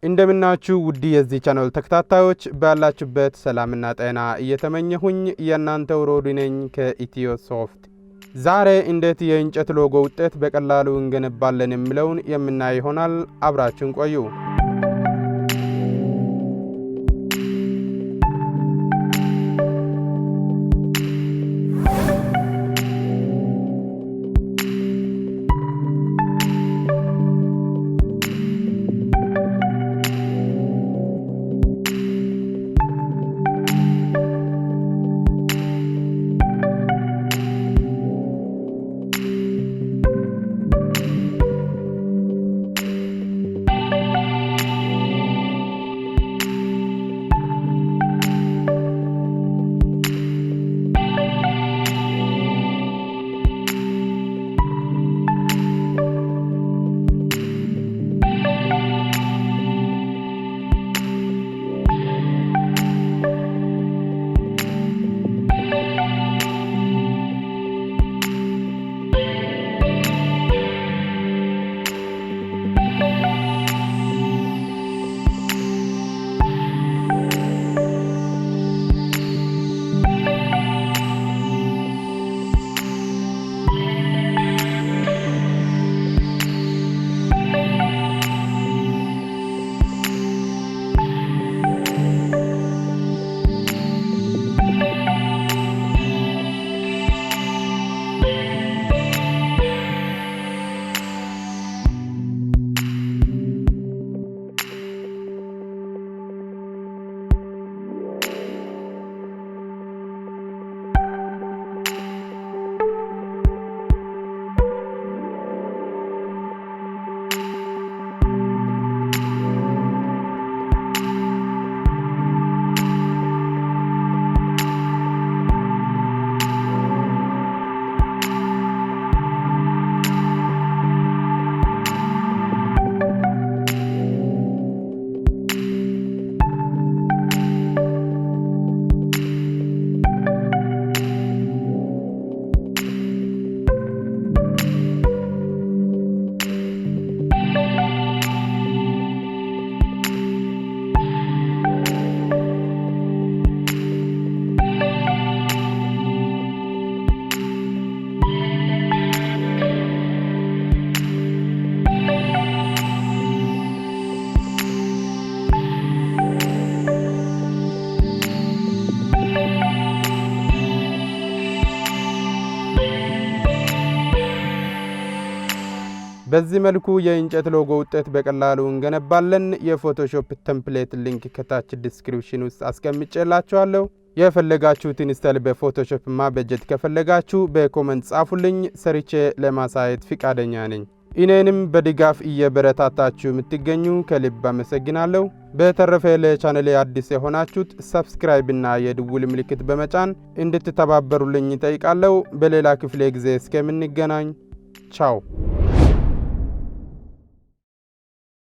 እንደምናችሁ ውድ የዚህ ቻናል ተከታታዮች ባላችሁበት ሰላምና ጤና እየተመኘሁኝ የእናንተው ሮዲ ነኝ ከኢትዮ ሶፍት። ዛሬ እንዴት የእንጨት ሎጎ ውጤት በቀላሉ እንገነባለን የሚለውን የምናይ ይሆናል። አብራችሁን ቆዩ። በዚህ መልኩ የእንጨት ሎጎ ውጤት በቀላሉ እንገነባለን። የፎቶሾፕ ቴምፕሌት ሊንክ ከታች ዲስክሪፕሽን ውስጥ አስቀምጬላችኋለሁ። የፈለጋችሁትን ስታይል በፎቶሾፕ ማበጀት ከፈለጋችሁ በኮሜንት ጻፉልኝ፣ ሰርቼ ለማሳየት ፍቃደኛ ነኝ። እኔንም በድጋፍ እየበረታታችሁ የምትገኙ ከልብ አመሰግናለሁ። በተረፈ ለቻናሌ አዲስ የሆናችሁት ሳብስክራይብ እና የደውል ምልክት በመጫን እንድትተባበሩልኝ ጠይቃለሁ። በሌላ ክፍለ ጊዜ እስከምንገናኝ ቻው።